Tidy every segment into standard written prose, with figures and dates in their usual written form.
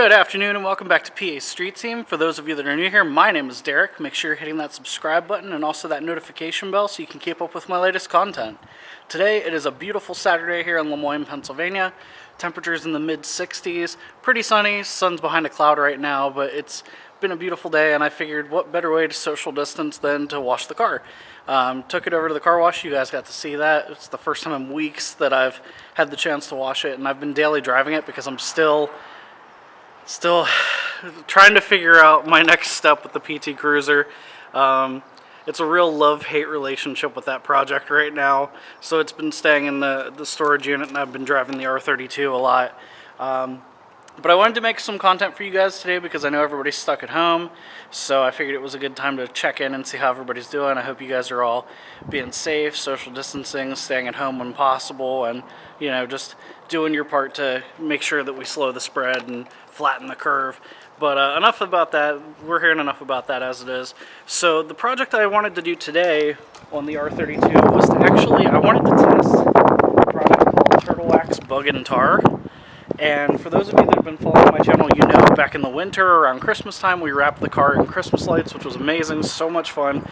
Good afternoon and welcome back to PA Street Team. For those of you that are new here, my name is Derek. Make sure you're hitting that subscribe button and also that notification bell so you can keep up with my latest content. Today it is a beautiful Saturday here in Lemoyne, Pennsylvania. Temperatures in the mid-60s, pretty sunny, sun's behind a cloud right now, but it's been a beautiful day and I figured what better way to social distance than to wash the car. Took it over to the car wash. You guys got to see that. It's the first time in weeks that I've had the chance to wash it, and I've been daily driving it because I'm still trying to figure out my next step with the PT Cruiser. It's a real love-hate relationship with that project right now. So it's been staying in the storage unit, and I've been driving the R32 a lot. But I wanted to make some content for you guys today because I know everybody's stuck at home. So I figured it was a good time to check in and see how everybody's doing. I hope you guys are all being safe, social distancing, staying at home when possible, and just doing your part to make sure that we slow the spread and flatten the curve. But enough about that. We're hearing enough about that as it is. So the project I wanted to do today on the R32 was to I wanted to test a product called Turtle Wax Bug and Tar. And for those of you that have been following my channel, you know back in the winter around Christmas time we wrapped the car in Christmas lights, which was amazing, so much fun.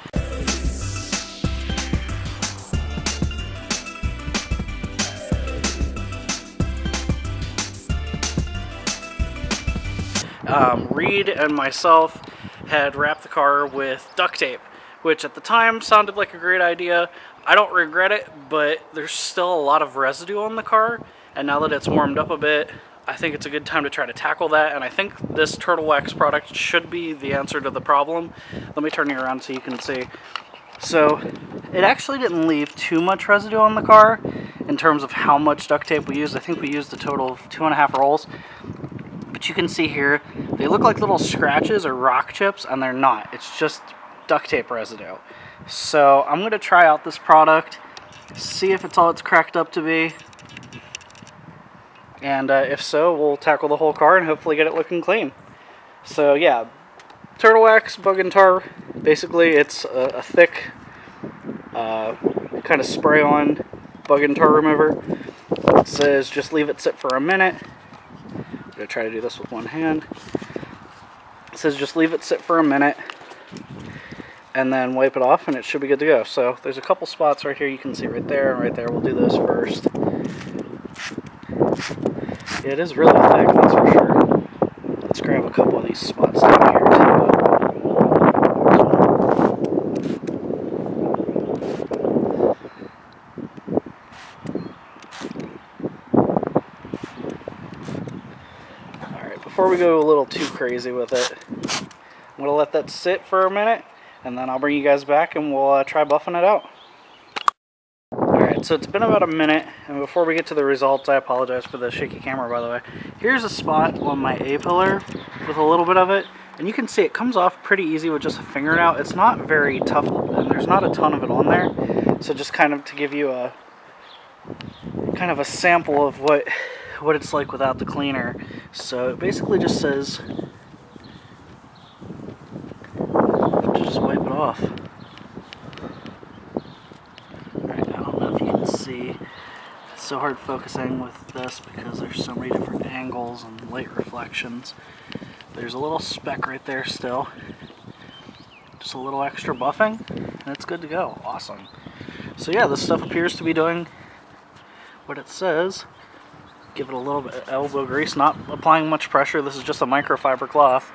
Reed and myself had wrapped the car with duct tape, which at the time sounded like a great idea. I don't regret it, but there's still a lot of residue on the car, and now that it's warmed up a bit, I think it's a good time to try to tackle that, and I think this Turtle Wax product should be the answer to the problem. Let me turn you around so you can see. So it actually didn't leave too much residue on the car in terms of how much duct tape we used. I think we used a total of 2.5 rolls. But you can see here, they look like little scratches or rock chips, and they're not. It's just duct tape residue. So I'm going to try out this product, see if it's all it's cracked up to be. And if so, we'll tackle the whole car and hopefully get it looking clean. So yeah, Turtle Wax Bug and Tar. Basically, it's a thick kind of spray-on bug and tar remover. It says just leave it sit for a minute. I'm going to try to do this with one hand. It says just leave it sit for a minute and then wipe it off and it should be good to go. So there's a couple spots right here you can see right there and right there. We'll do those first. It is really thick, that's for sure. Let's grab a couple of these spots down here too. Before we go a little too crazy with it, I'm going to let that sit for a minute, and then I'll bring you guys back and we'll try buffing it out. Alright, so it's been about a minute, and before we get to the results, I apologize for the shaky camera, by the way. Here's a spot on my A-pillar with a little bit of it, and you can see it comes off pretty easy with just a fingernail. It's not very tough, and there's not a ton of it on there, so just kind of to give you a sample of what it's like without the cleaner. So it basically just says to just wipe it off. Alright, I don't know if you can see. It's so hard focusing with this because there's so many different angles and light reflections. There's a little speck right there still. Just a little extra buffing and it's good to go. Awesome. So yeah, this stuff appears to be doing what it says. Give it a little bit of elbow grease, not applying much pressure. This is just a microfiber cloth.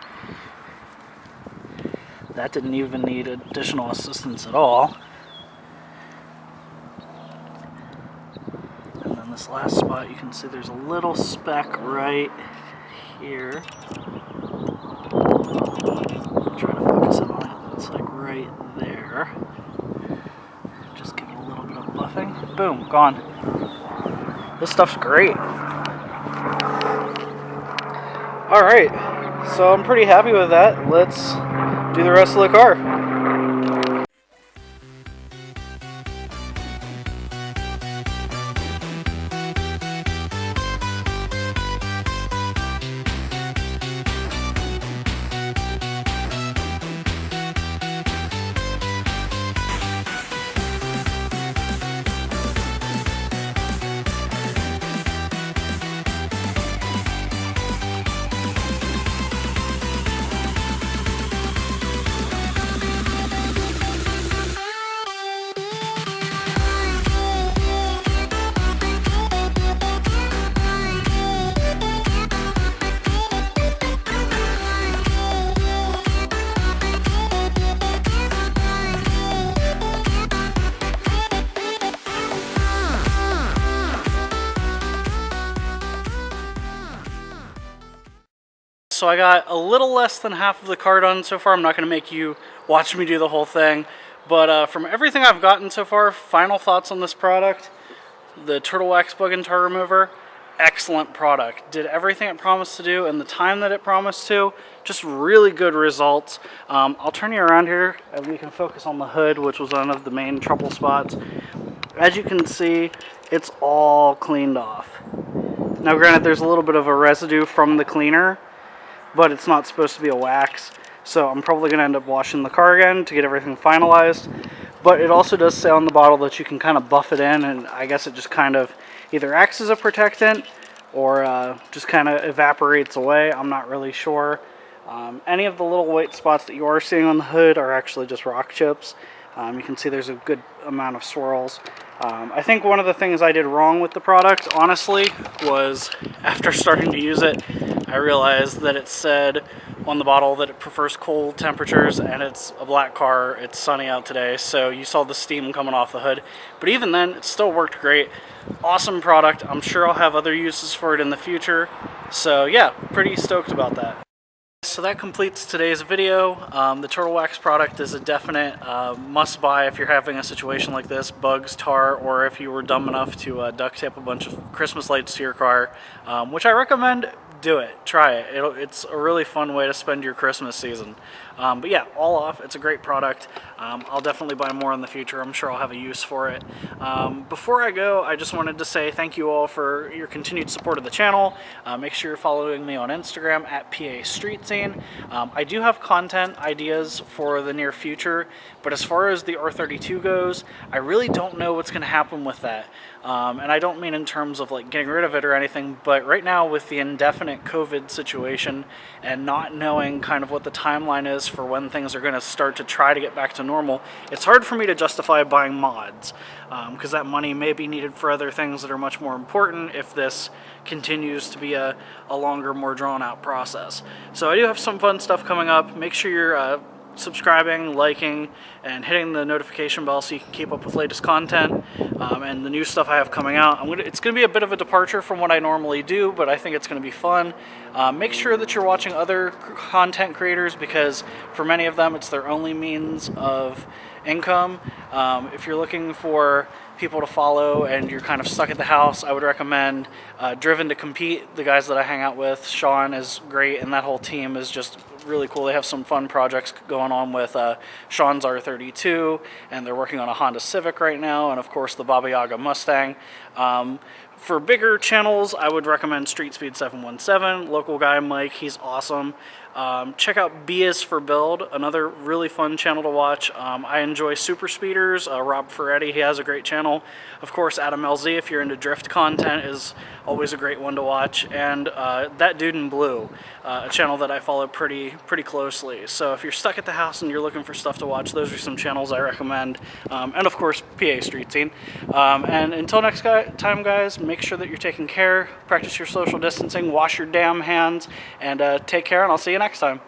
That didn't even need additional assistance at all. And then this last spot, you can see there's a little speck right here. I'll try to focus in on it. It's like right there. Just give it a little bit of buffing. Boom, gone. This stuff's great. Alright, so I'm pretty happy with that. Let's do the rest of the car. so I got a little less than half of the car done so far. I'm not going to make you watch me do the whole thing, but from everything I've gotten so far, final thoughts on this product. The Turtle Wax Bug and Tar Remover, excellent product. Did everything it promised to do in the time that it promised to. Just really good results. I'll turn you around here and we can focus on the hood, which was one of the main trouble spots. As you can see, it's all cleaned off. Now granted, there's a little bit of a residue from the cleaner, but it's not supposed to be a wax. So I'm probably going to end up washing the car again to get everything finalized. But it also does say on the bottle that you can kind of buff it in, and I guess it just kind of either acts as a protectant or just kind of evaporates away. I'm not really sure. Any of the little white spots that you are seeing on the hood are actually just rock chips. You can see there's a good amount of swirls. I think one of the things I did wrong with the product, honestly, was after starting to use it, I realized that it said on the bottle that it prefers cold temperatures, and it's a black car. It's sunny out today, so you saw the steam coming off the hood. But even then, it still worked great. Awesome product. I'm sure I'll have other uses for it in the future. So yeah, pretty stoked about that. So that completes today's video. The Turtle Wax product is a definite must-buy if you're having a situation like this, bugs, tar, or if you were dumb enough to duct tape a bunch of Christmas lights to your car, which I recommend. Do it. Try it. It's a really fun way to spend your Christmas season. But yeah, all off, it's a great product. I'll definitely buy more in the future. I'm sure I'll have a use for it. Before I go, I just wanted to say thank you all for your continued support of the channel. Make sure you're following me on Instagram at PA Street Scene. I do have content ideas for the near future, but as far as the R32 goes, I really don't know what's going to happen with that. And I don't mean in terms of like getting rid of it or anything, but right now with the indefinite COVID situation and not knowing kind of what the timeline is for when things are going to start to try to get back to normal, it's hard for me to justify buying mods because that money may be needed for other things that are much more important if this continues to be a longer, more drawn out process. So I do have some fun stuff coming up. Make sure you're subscribing, liking, and hitting the notification bell so you can keep up with latest content and the new stuff I have coming out. It's going to be a bit of a departure from what I normally do, but I think it's going to be fun. Make sure that you're watching other content creators because for many of them it's their only means of income. If you're looking for people to follow and you're kind of stuck at the house, I would recommend Driven to Compete. The guys that I hang out with, Sean is great, and that whole team is just really cool. They have some fun projects going on with Sean's R32, and they're working on a Honda Civic right now, and of course the Baba Yaga Mustang. For bigger channels, I would recommend Street Speed 717, local guy Mike, he's awesome. Check out B is for Build, another really fun channel to watch. I enjoy super speeders. Rob Ferretti, he has a great channel. Of course, Adam LZ, if you're into drift content, is always a great one to watch. And That Dude in Blue, a channel that I follow pretty closely. So if you're stuck at the house and you're looking for stuff to watch, those are some channels I recommend. And of course, PA Street Scene. And until next time, guys, make sure that you're taking care, practice your social distancing, wash your damn hands, and take care, and I'll see you next time.